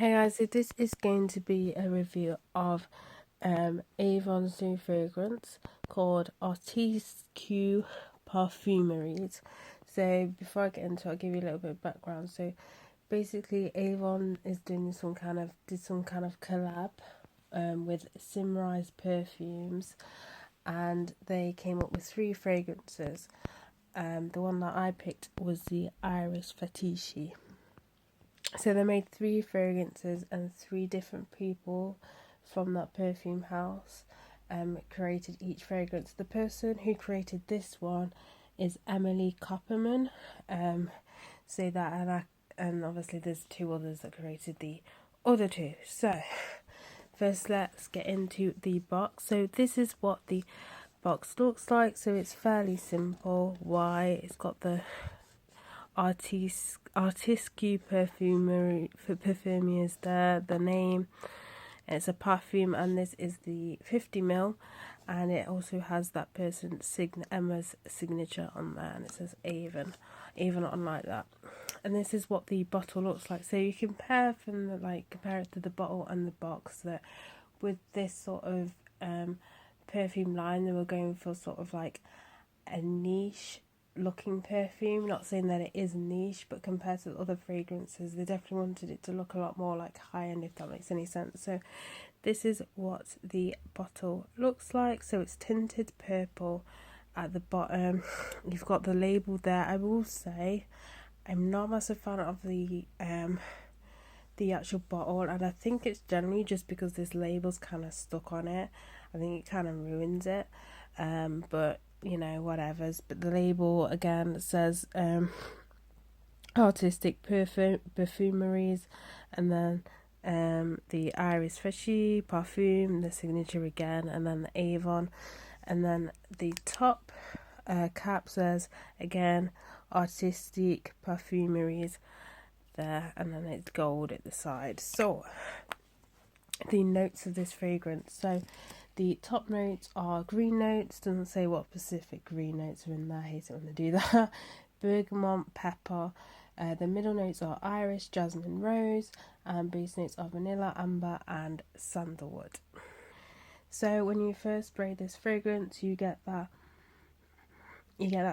Hey guys, so this is going to be a review of Avon's new fragrance called Artistique Parfumeries. So before I get into it, I'll give you a little bit of background. So basically Avon is doing some kind of collab with Simrise perfumes, and they came up with three fragrances. The one that I picked was the Iris Fetiche. So they made three fragrances, and three different people from that perfume house created each fragrance. The person who created this one is Emily Copperman. Say that, and obviously there's two others that created the other two. So first, let's get into the box. So this is what the box looks like. So it's fairly simple. White. It's got the artistique perfumery for perfumiers there, the name. It's a perfume, and this is the 50 ml, and it also has that person's Emma's signature on there, and it says Avon on like that. And this is what the bottle looks like. So you compare compare it to the bottle and the box, that with this sort of perfume line, they were going for sort of like a niche looking perfume. Not saying that it is niche, but compared to the other fragrances, they definitely wanted it to look a lot more like high end, if that makes any sense. So this is what the bottle looks like. So it's tinted purple at the bottom. You've got the label there. I will say I'm not a massive fan of the actual bottle, and I think it's generally just because this label's kind of stuck on it. I think it kind of ruins it, but you know, whatever's. But the label again says artistic perfumeries, and then the Iris Freshy perfume, the signature again, and then the Avon, and then the top cap says again artistic perfumeries there, and then it's gold at the side. So the notes of this fragrance. So the top notes are green notes. Doesn't say what specific green notes are in there. I hate it when they do that. Bergamot, pepper. The middle notes are iris, jasmine, rose, and base notes are vanilla, amber, and sandalwood. So when you first spray this fragrance, you get that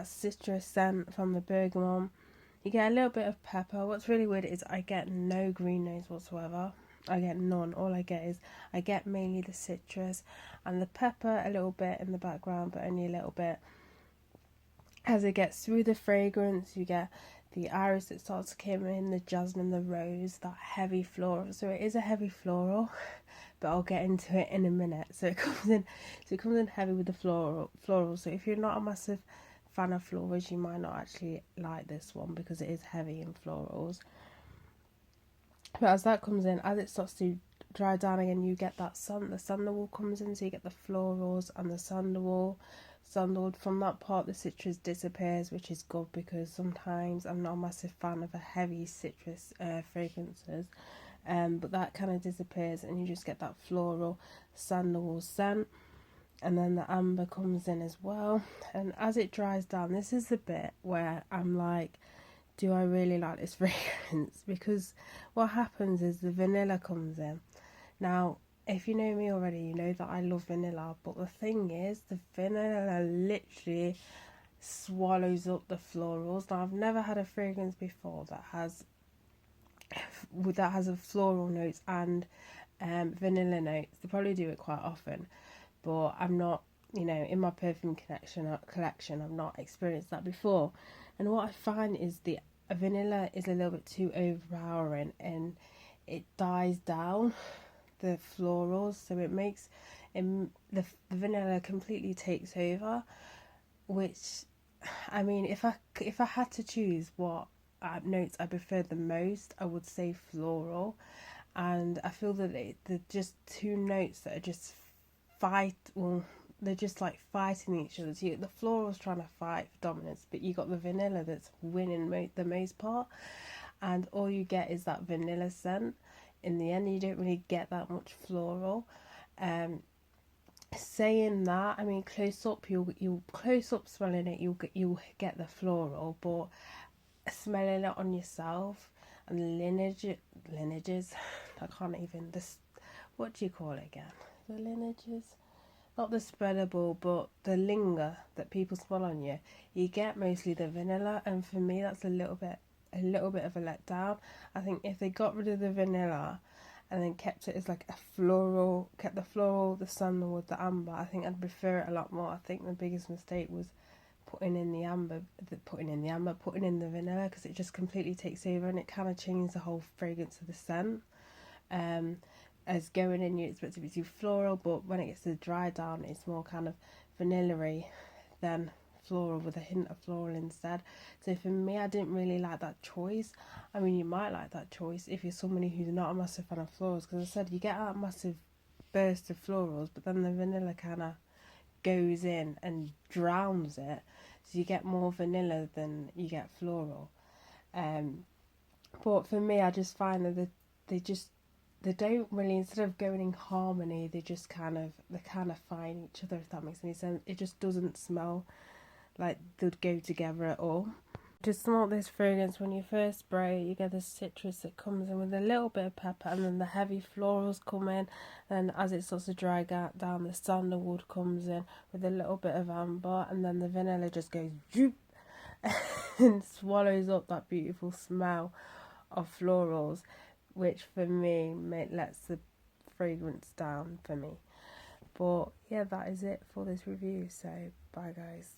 citrus scent from the bergamot. You get a little bit of pepper. What's really weird is I get no green notes whatsoever. I get none. All I get mainly the citrus and the pepper a little bit in the background, but only a little bit. As it gets through the fragrance, you get the iris that starts to come in, the jasmine, the rose, that heavy floral. So it is a heavy floral, but I'll get into it in a minute. So it comes in heavy with the floral. So if you're not a massive fan of florals, you might not actually like this one because it is heavy in florals. But as that comes in, as it starts to dry down again, you get that the sandalwood comes in, so you get the florals and the sandalwood. From that part, the citrus disappears, which is good because sometimes I'm not a massive fan of a heavy citrus fragrances. But that kind of disappears, and you just get that floral sandalwood scent. And then the amber comes in as well. And as it dries down, this is the bit where I'm like, do I really like this fragrance? Because what happens is the vanilla comes in. Now, if you know me already, you know that I love vanilla, but the thing is, the vanilla literally swallows up the florals. Now, I've never had a fragrance before that has a floral notes and vanilla notes. They probably do it quite often, but I'm not, in my perfume collection, I've not experienced that before. And what I find is the vanilla is a little bit too overpowering, and it dies down the florals, so it makes the vanilla completely takes over. Which, I mean, if I had to choose what notes I prefer the most, I would say floral. And I feel that they're just two notes that are just they're just like fighting each other. So the floral's trying to fight for dominance, but you got the vanilla that's winning the most part, and all you get is that vanilla scent. In the end, you don't really get that much floral. Saying that, I mean, close up, you'll close up smelling it, you'll get the floral, but smelling it on yourself and lineages I can't even, this, what do you call it again? The lineages? Not the spreadable, but the linger that people smell on you. You get mostly the vanilla, and for me that's a little bit of a letdown. I think if they got rid of the vanilla and then kept it as like a floral, kept the floral, the sandalwood, the amber, I think I'd prefer it a lot more. I think the biggest mistake was putting in the vanilla, because it just completely takes over and it kind of changes the whole fragrance of the scent. As going in, you expect it to be too floral, but when it gets to the dry down, it's more kind of vanilla-y than floral, with a hint of floral instead. So for me, I didn't really like that choice. I mean, you might like that choice if you're somebody who's not a massive fan of florals, because I said you get that massive burst of florals, but then the vanilla kind of goes in and drowns it, so you get more vanilla than you get floral. But for me, I just find that they don't really, instead of going in harmony, they kind of find each other, if that makes any sense. It just doesn't smell like they'd go together at all. To smell this fragrance, when you first spray, you get the citrus that comes in with a little bit of pepper, and then the heavy florals come in, and as it starts to dry down, the sandalwood comes in with a little bit of amber, and then the vanilla just goes zoop and swallows up that beautiful smell of florals, which for me lets the fragrance down for me. But yeah, that is it for this review, so bye guys.